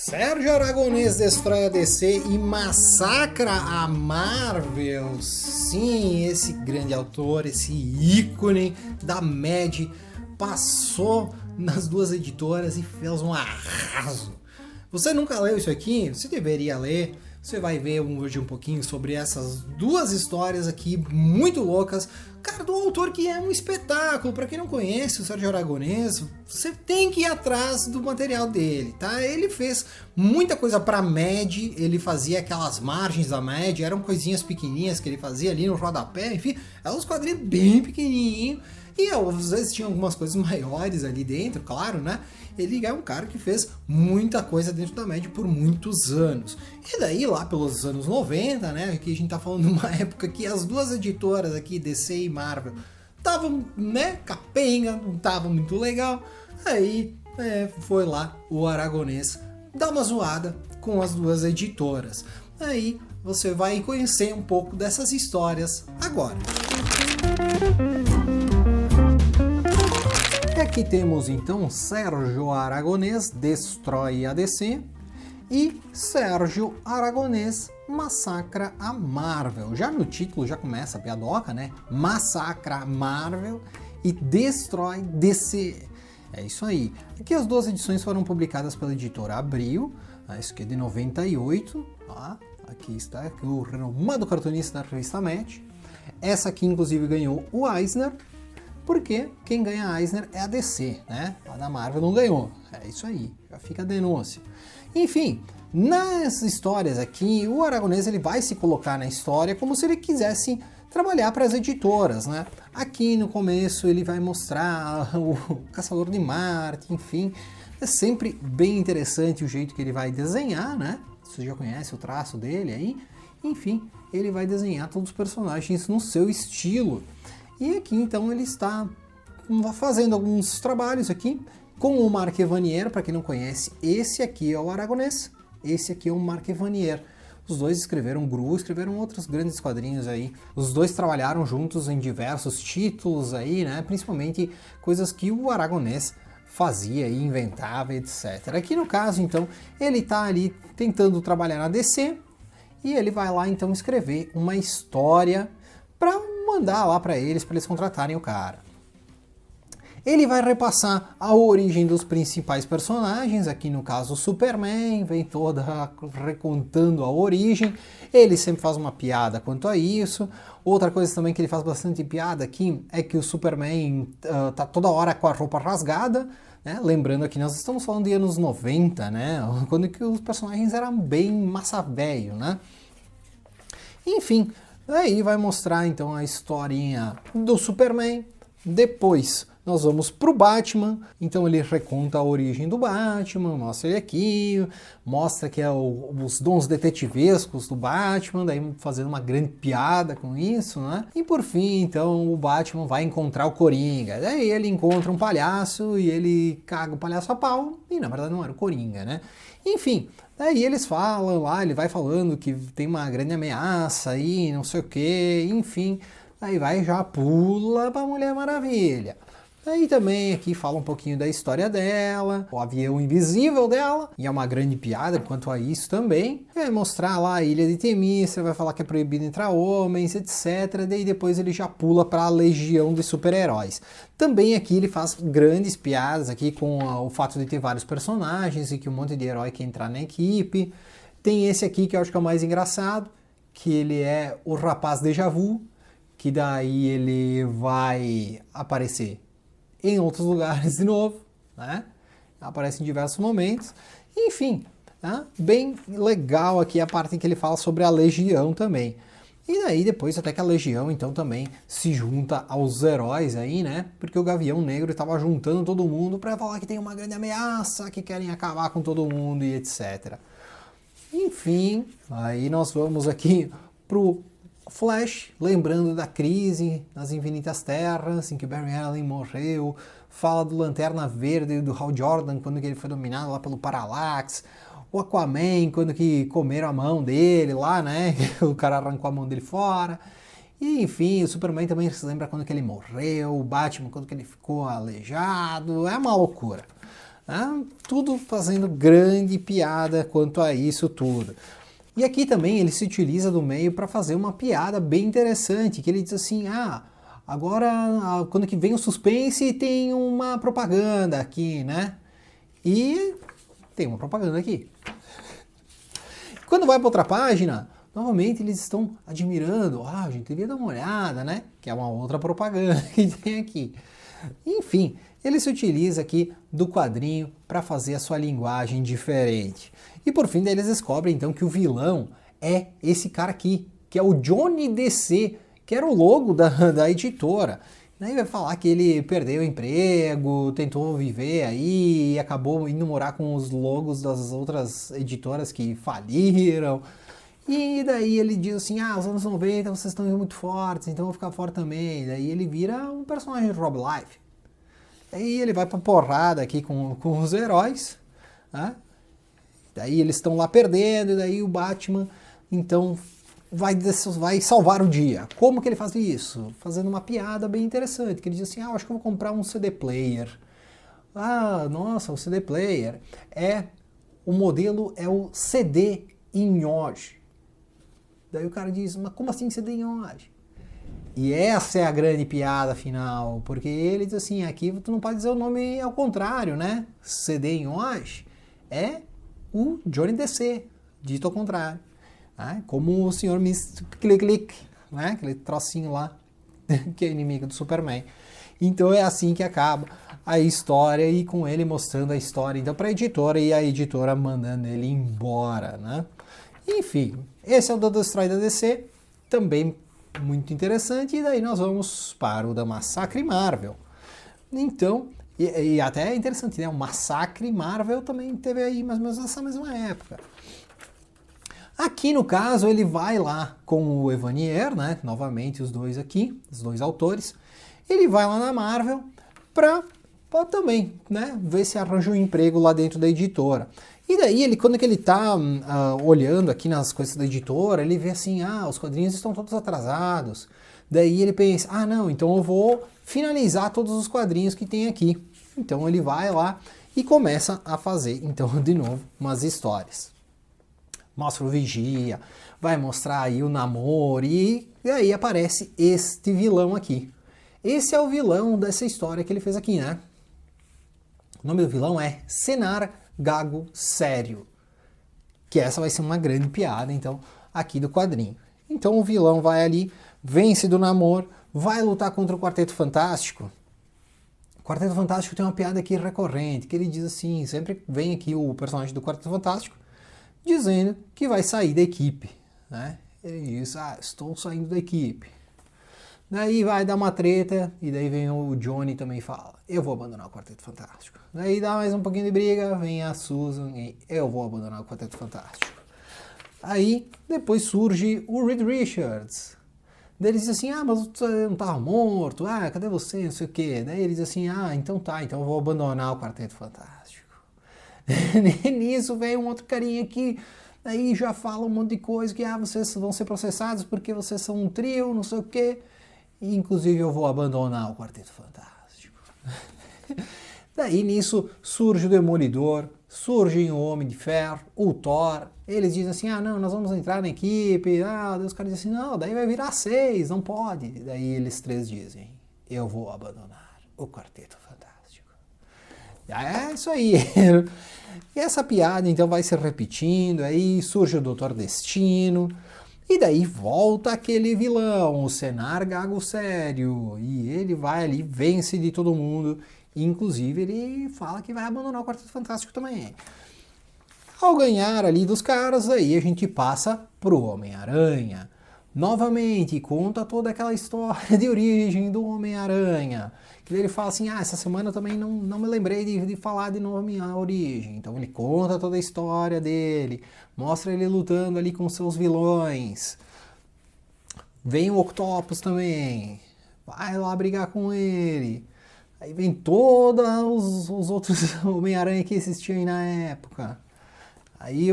Sérgio Aragonês destrói a DC e massacra a Marvel. Sim, esse grande autor, esse ícone da Mad, passou nas duas editoras e fez um arraso. Você nunca leu isso aqui? Você deveria ler. Você vai ver hoje um pouquinho sobre essas duas histórias aqui muito loucas. Cara, do autor que é um espetáculo. Para quem não conhece o Sérgio Aragonês, você tem que ir atrás do material dele, tá? Ele fez muita coisa para Mad, ele fazia aquelas margens da Mad, eram coisinhas pequenininhas que ele fazia ali no rodapé, enfim, eram uns quadrinhos bem pequenininhos. E às vezes tinha algumas coisas maiores ali dentro, claro, né? Ele é um cara que fez muita coisa dentro da Mad por muitos anos. E daí, lá pelos anos 90, né? Que a gente tá falando de uma época que as duas editoras aqui, DC e Marvel, estavam, né? Capenga, não estavam muito legal. Aí foi lá o Aragonês dar uma zoada com as duas editoras. Aí você vai conhecer um pouco dessas histórias agora. Aqui temos então Sérgio Aragonês destrói a DC e Sérgio Aragonês massacra a Marvel. Já no título já começa a piadoca, né? Massacra a Marvel e destrói DC. É isso aí. Aqui as duas edições foram publicadas pela editora Abril, isso aqui é de 98. Ó, aqui está o renomado cartunista da revista Mad. Essa aqui inclusive ganhou o Eisner, porque quem ganha a Eisner é a DC, né? A da Marvel não ganhou. É isso aí, já fica a denúncia. Enfim, nas histórias aqui, o Aragonês ele vai se colocar na história como se ele quisesse trabalhar para as editoras, né? Aqui no começo ele vai mostrar o Caçador de Marte, enfim. É sempre bem interessante o jeito que ele vai desenhar, né? Você já conhece o traço dele aí. Enfim, ele vai desenhar todos os personagens no seu estilo. E aqui então ele está fazendo alguns trabalhos aqui com o Mark Evanier. Para quem não conhece, esse aqui é o Aragonês, esse aqui é o Mark Evanier. Os dois escreveram Gru, escreveram outros grandes quadrinhos aí. Os dois trabalharam juntos em diversos títulos aí, né? Principalmente coisas que o Aragonês fazia e inventava, etc. Aqui no caso, então, ele está ali tentando trabalhar na DC e ele vai lá então escrever uma história para mandar lá para eles contratarem o cara. Ele vai repassar a origem dos principais personagens, aqui no caso o Superman, vem toda recontando a origem. Ele sempre faz uma piada quanto a isso. Outra coisa também que ele faz bastante piada aqui é que o Superman tá toda hora com a roupa rasgada, né? Lembrando que nós estamos falando de anos 90, né? Quando que os personagens eram bem massa velho, né? Enfim, aí vai mostrar então a historinha do Superman. Depois nós vamos pro Batman, então ele reconta a origem do Batman, mostra ele aqui, mostra que é os dons detetivescos do Batman, daí fazendo uma grande piada com isso, né? E por fim, então, o Batman vai encontrar o Coringa, daí ele encontra um palhaço e ele caga o palhaço a pau, e na verdade não era o Coringa, né? Enfim, daí eles falam lá, ele vai falando que tem uma grande ameaça aí, não sei o que, enfim, aí vai já pula pra Mulher Maravilha. Aí também aqui fala um pouquinho da história dela, o avião invisível dela, e é uma grande piada quanto a isso também. Vai mostrar lá a Ilha de Temícera, vai falar que é proibido entrar homens, etc. Daí depois ele já pula para a Legião de Super-Heróis. Também aqui ele faz grandes piadas aqui com o fato de ter vários personagens e que um monte de herói quer entrar na equipe. Tem esse aqui que eu acho que é o mais engraçado, que ele é o rapaz déjà vu, que daí ele vai aparecer em outros lugares de novo, né? Aparece em diversos momentos. Enfim, né? Bem legal aqui a parte em que ele fala sobre a Legião também. E daí depois até que a Legião então também se junta aos heróis aí, né? Porque o Gavião Negro estava juntando todo mundo para falar que tem uma grande ameaça, que querem acabar com todo mundo e etc. Enfim, aí nós vamos aqui pro Flash, lembrando da crise nas Infinitas Terras, em que Barry Allen morreu, fala do Lanterna Verde e do Hal Jordan, quando ele foi dominado lá pelo Parallax, o Aquaman, quando que comeram a mão dele lá, né, o cara arrancou a mão dele fora, e enfim, o Superman também se lembra quando que ele morreu, o Batman quando que ele ficou aleijado, é uma loucura. Tudo fazendo grande piada quanto a isso tudo. E aqui também ele se utiliza do meio para fazer uma piada bem interessante, que ele diz assim, agora quando que vem o suspense tem uma propaganda aqui, né? E tem uma propaganda aqui. Quando vai para outra página, novamente eles estão admirando, a gente devia dar uma olhada, né? Que é uma outra propaganda que tem aqui. Enfim, ele se utiliza aqui do quadrinho para fazer a sua linguagem diferente. E por fim, eles descobrem então que o vilão é esse cara aqui, que é o Johnny DC, que era o logo da editora. Daí vai falar que ele perdeu o emprego, tentou viver aí e acabou indo morar com os logos das outras editoras que faliram. E daí ele diz assim, os anos 90 vocês estão muito fortes, então eu vou ficar forte também. Daí ele vira um personagem de Rob Life. Aí ele vai pra porrada aqui com os heróis, né? Daí eles estão lá perdendo, e daí o Batman, então, vai salvar o dia. Como que ele faz isso? Fazendo uma piada bem interessante, que ele diz assim, acho que eu vou comprar um CD player. Nossa, o CD player o modelo é o CD Inhoge. Daí o cara diz, mas como assim CD Inhoge? E essa é a grande piada final, porque ele diz assim, aqui tu não pode dizer o nome ao contrário, né? CD Inhoge é o Johnny DC, dito ao contrário. Né? Como o senhor Mr. Click, né? Aquele trocinho lá, que é inimigo do Superman. Então é assim que acaba a história, e com ele mostrando a história então para a editora, e a editora mandando ele embora, né? Enfim, esse é o do Destrói da DC, também muito interessante, e daí nós vamos para o da Massacre Marvel. Então, e até é interessante, né? O Massacre Marvel também teve aí mais ou menos nessa mesma época. Aqui no caso ele vai lá com o Evanier, né? Novamente os dois aqui, os dois autores. Ele vai lá na Marvel para também, né? Ver se arranja um emprego lá dentro da editora. E daí, quando ele está olhando aqui nas coisas da editora, ele vê assim, os quadrinhos estão todos atrasados. Daí ele pensa, não, então eu vou finalizar todos os quadrinhos que tem aqui. Então ele vai lá e começa a fazer, então, de novo, umas histórias. Mostra o Vigia, vai mostrar aí o Namor, e aí aparece este vilão aqui. Esse é o vilão dessa história que ele fez aqui, né? O nome do vilão é Senar Gago Sério, que essa vai ser uma grande piada, então, aqui do quadrinho. Então o vilão vai ali, vence do Namor, vai lutar contra o Quarteto Fantástico. O Quarteto Fantástico tem uma piada aqui recorrente, que ele diz assim, sempre vem aqui o personagem do Quarteto Fantástico, dizendo que vai sair da equipe, né? Ele diz, estou saindo da equipe. Daí vai dar uma treta, e daí vem o Johnny também e fala, eu vou abandonar o Quarteto Fantástico. Daí dá mais um pouquinho de briga, vem a Susan e eu vou abandonar o Quarteto Fantástico. Aí depois surge o Reed Richards. Daí ele diz assim, mas você não estava morto, cadê você, não sei o quê. Daí ele diz assim, então tá, então eu vou abandonar o Quarteto Fantástico. Nisso vem um outro carinha aqui, aí já fala um monte de coisa, que vocês vão ser processados porque vocês são um trio, não sei o quê. E, inclusive eu vou abandonar o Quarteto Fantástico. Daí nisso surge o Demolidor, surge o Homem de Ferro, o Thor. Eles dizem assim, não, nós vamos entrar na equipe. Daí os caras dizem assim, não, daí vai virar 6, não pode. Daí eles 3 dizem, eu vou abandonar o Quarteto Fantástico. É isso aí. E essa piada então vai se repetindo, aí surge o Doutor Destino, e daí volta aquele vilão, o Senar Gago Sério, e ele vai ali, vence de todo mundo, e inclusive ele fala que vai abandonar o Quarteto Fantástico também. Ao ganhar ali dos caras, aí a gente passa pro Homem-Aranha. Novamente, conta toda aquela história de origem do Homem-Aranha. Que ele fala assim, essa semana eu também não me lembrei de falar de novo a minha origem. Então ele conta toda a história dele, mostra ele lutando ali com seus vilões. Vem o Octopus também, vai lá brigar com ele. Aí vem todos os outros Homem-Aranha que existiam aí na época. Aí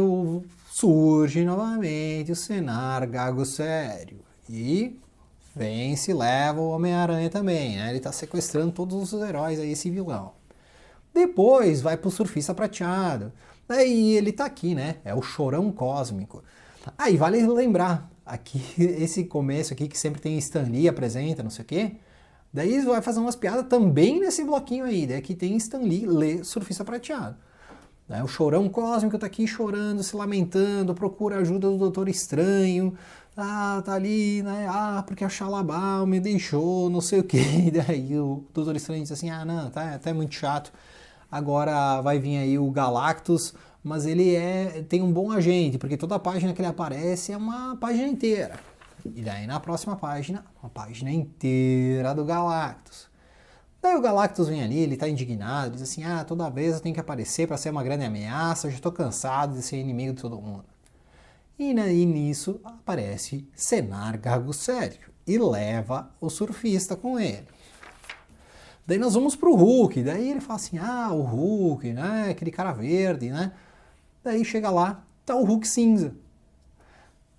surge novamente o Senar Gago Sério. E vence e leva o Homem-Aranha também, né? Ele tá sequestrando todos os heróis aí, esse vilão. Depois vai pro Surfista Prateado. Daí ele tá aqui, né? É o Chorão Cósmico. Aí vale lembrar, aqui, esse começo aqui que sempre tem Stan Lee apresenta, não sei o quê. Daí vai fazer umas piadas também nesse bloquinho aí. Daí aqui tem Stan Lee lê Surfista Prateado. Daí o Chorão Cósmico tá aqui chorando, se lamentando, procura ajuda do Doutor Estranho. Ah, tá ali, né? Ah, porque a Xalabal me deixou, não sei o quê. Daí o Doutor Estranho diz assim, ah, não, tá até muito chato. Agora vai vir aí o Galactus, mas ele tem um bom agente, porque toda página que ele aparece é uma página inteira. E daí na próxima página, uma página inteira do Galactus. Daí o Galactus vem ali, ele tá indignado, diz assim, ah, toda vez eu tenho que aparecer para ser uma grande ameaça, eu já tô cansado de ser inimigo de todo mundo. E nisso aparece Senar Gago Sério e leva o surfista com ele. Daí nós vamos pro Hulk, daí ele fala assim, ah, o Hulk, né, aquele cara verde, né. Daí chega lá, tá o Hulk cinza.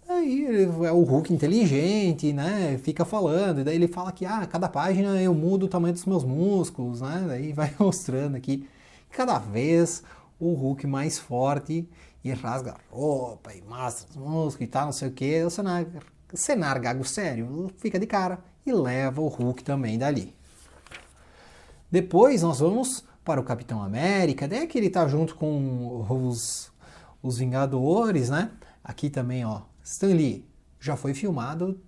Aí é o Hulk inteligente, né, fica falando, e daí ele fala que, ah, cada página eu mudo o tamanho dos meus músculos, né, daí vai mostrando aqui, cada vez o Hulk mais forte, e rasga a roupa, e mostra os músculos e tal, não sei o que, o Senar Gago Sério fica de cara, e leva o Hulk também dali. Depois nós vamos para o Capitão América, daí que ele tá junto com os Vingadores, né? Aqui também, ó, Stan Lee já foi filmado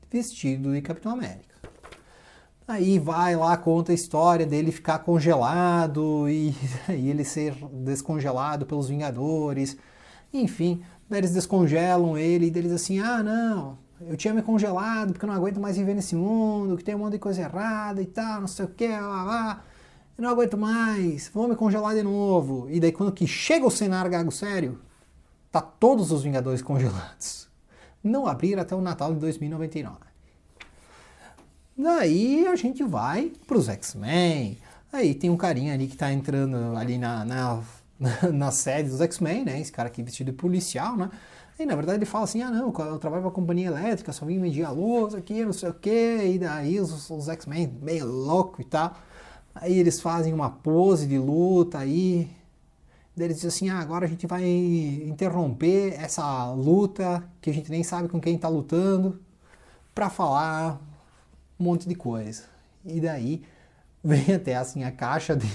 vestido de Capitão América. Aí vai lá, conta a história dele ficar congelado e ele ser descongelado pelos Vingadores. Enfim, daí eles descongelam ele e eles assim, ah não, eu tinha me congelado porque eu não aguento mais viver nesse mundo, que tem um monte de coisa errada e tal, não sei o que, lá. Eu não aguento mais, vou me congelar de novo. E daí quando que chega o Senar Gago Sério, tá todos os Vingadores congelados. Não abriram até o Natal de 2099. Daí a gente vai pros X-Men. Aí tem um carinha ali que tá entrando ali na sede dos X-Men, né? Esse cara aqui vestido de policial, né? E na verdade ele fala assim, ah não, eu trabalho pra companhia elétrica, só vim medir a luz aqui, não sei o que. E daí os X-Men meio louco e tal. Aí eles fazem uma pose de luta aí. Daí eles dizem assim, ah, agora a gente vai interromper essa luta, que a gente nem sabe com quem tá lutando, pra falar um monte de coisa. E daí vem até assim a caixa de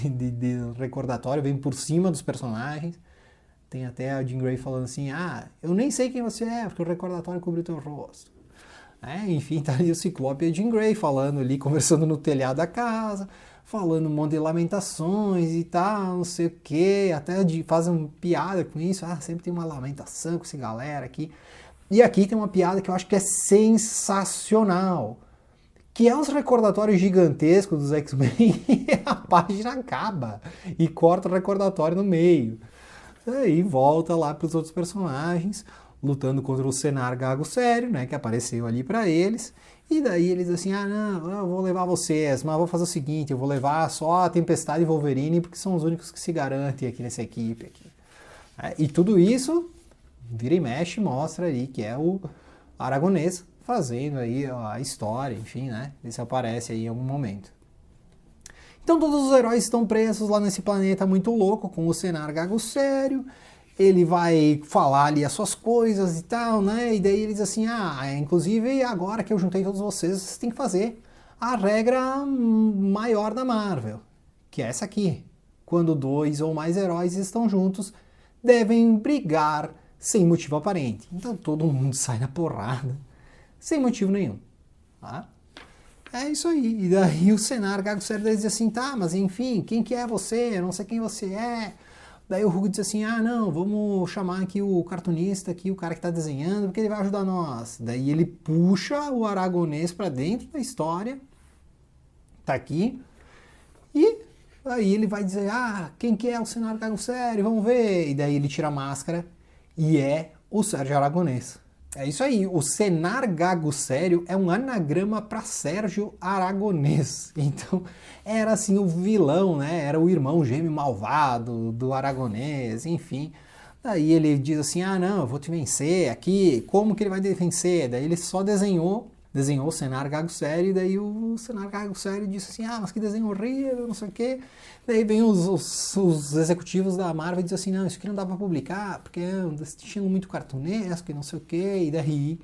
recordatório, vem por cima dos personagens. Tem até a Jean Grey falando assim, ah, eu nem sei quem você é, porque o recordatório cobriu teu rosto. Enfim, tá ali o Ciclope e a Jean Grey falando ali, conversando no telhado da casa, falando um monte de lamentações e tal, não sei o que, até fazem piada com isso, sempre tem uma lamentação com essa galera aqui. E aqui tem uma piada que eu acho que é sensacional, que é os recordatórios gigantescos dos X-Men e a página acaba e corta o recordatório no meio. Aí volta lá para os outros personagens, lutando contra o Senar Gago Sério, né, que apareceu ali para eles. E daí eles assim, ah não, eu vou levar vocês, mas vou fazer o seguinte, eu vou levar só a Tempestade e Wolverine, porque são os únicos que se garantem aqui nessa equipe. Aqui. E tudo isso, vira e mexe, mostra ali que é o Aragonês fazendo aí a história, enfim, né, isso aparece aí em algum momento. Então todos os heróis estão presos lá nesse planeta muito louco, com o Senar Gago Sério. Ele vai falar ali as suas coisas e tal, né? E daí ele diz assim, inclusive agora que eu juntei todos vocês têm que fazer a regra maior da Marvel, que é essa aqui. Quando 2 ou mais heróis estão juntos, devem brigar sem motivo aparente. Então todo mundo sai na porrada, sem motivo nenhum. Tá? É isso aí. E daí o Senar Gago Sério diz assim, tá, mas enfim, quem que é você? Eu não sei quem você é. Daí o Hulk diz assim, não, vamos chamar aqui o cartunista, aqui, o cara que tá desenhando, porque ele vai ajudar nós. Daí ele puxa o Aragonês pra dentro da história, tá aqui, e aí ele vai dizer, quem que é o Senar Gago Sério? Vamos ver. E daí ele tira a máscara e é o Sérgio Aragonês. É isso aí, o Senar Gago Sério é um anagrama para Sérgio Aragonês. Então, era assim o vilão, né? Era o irmão gêmeo malvado do Aragonês, enfim. Daí ele diz assim, não, eu vou te vencer aqui, como que ele vai vencer? Daí ele só desenhou, desenhou o Senar Gago Sério, e daí o Senar Gago Sério disse assim, mas que desenho horrível, não sei o quê. Daí vem os executivos da Marvel e dizem assim, não, isso aqui não dá pra publicar, porque é um estilo muito cartunesco e não sei o quê, e daí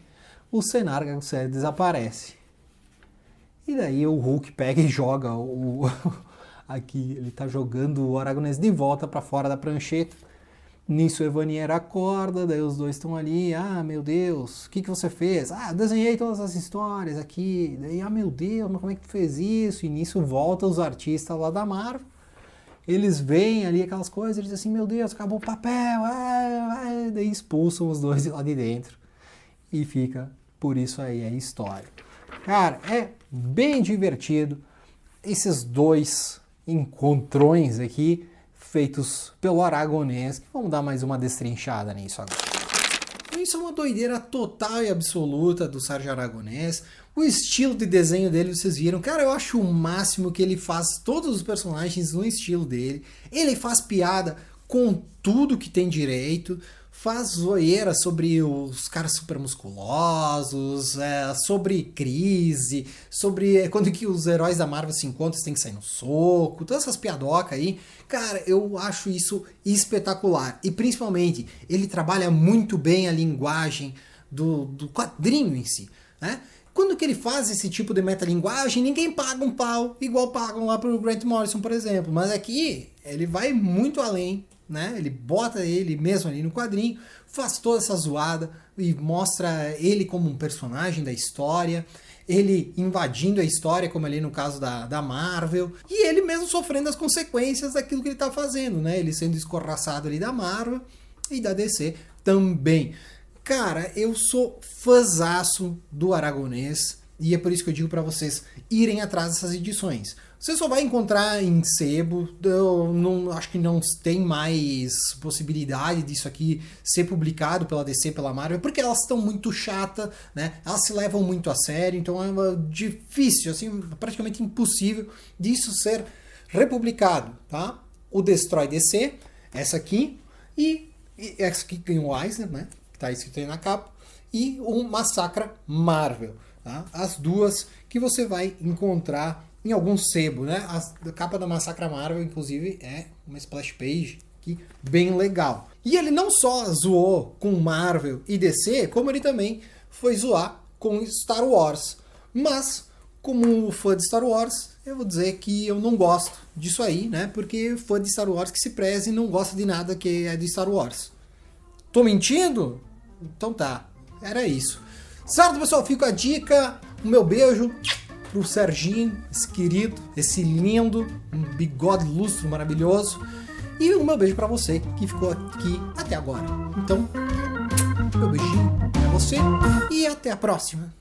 o Senar Gago Sério desaparece. E daí o Hulk pega e joga aqui, ele tá jogando o Aragonês de volta pra fora da prancheta. Nisso o Evanier acorda, daí os dois estão ali, meu Deus, o que você fez? Eu desenhei todas as histórias aqui, daí, meu Deus, mas como é que tu fez isso? E nisso volta os artistas lá da Marvel, eles veem ali aquelas coisas, eles dizem assim, meu Deus, acabou o papel, daí expulsam os dois lá de dentro, e fica por isso aí a história. Cara, é bem divertido, esses dois encontrões aqui, feitos pelo Aragonês, que vamos dar mais uma destrinchada nisso agora. Isso é uma doideira total e absoluta do Sérgio Aragonês. O estilo de desenho dele, vocês viram. Cara, eu acho o máximo que ele faz todos os personagens no estilo dele. Ele faz piada com tudo que tem direito. Faz zoeira sobre os caras super musculosos, sobre crise, sobre quando que os heróis da Marvel se encontram, eles têm que sair no soco, todas essas piadocas aí. Cara, eu acho isso espetacular. E principalmente, ele trabalha muito bem a linguagem do quadrinho em si, né? Quando que ele faz esse tipo de metalinguagem, ninguém paga um pau, igual pagam lá pro Grant Morrison, por exemplo. Mas aqui, ele vai muito além, né? Ele bota ele mesmo ali no quadrinho, faz toda essa zoada e mostra ele como um personagem da história, ele invadindo a história, como ali no caso da Marvel, e ele mesmo sofrendo as consequências daquilo que ele tá fazendo, né? Ele sendo escorraçado ali da Marvel e da DC também. Cara, eu sou fãzaço do Aragonês e é por isso que eu digo para vocês irem atrás dessas edições. Você só vai encontrar em sebo, eu não, acho que não tem mais possibilidade disso aqui ser publicado pela DC, pela Marvel, porque elas estão muito chatas, né? Elas se levam muito a sério, então é difícil, assim, praticamente impossível disso ser republicado, tá? O Destrói DC, essa aqui, e essa aqui tem o Eisner, né? Que tá escrito aí na capa, e o Massacra Marvel, tá? As duas que você vai encontrar em algum sebo, né? A capa da Massacra Marvel, inclusive, é uma splash page aqui bem legal. E ele não só zoou com Marvel e DC, como ele também foi zoar com Star Wars. Mas, como fã de Star Wars, eu vou dizer que eu não gosto disso aí, né? Porque fã de Star Wars que se preze não gosta de nada que é de Star Wars. Tô mentindo? Então tá, era isso. Certo, pessoal? Fica a dica, o meu beijo pro Serginho, esse querido, esse lindo, um bigode lustro maravilhoso. E o meu beijo pra você que ficou aqui até agora. Então, meu beijinho pra você e até a próxima.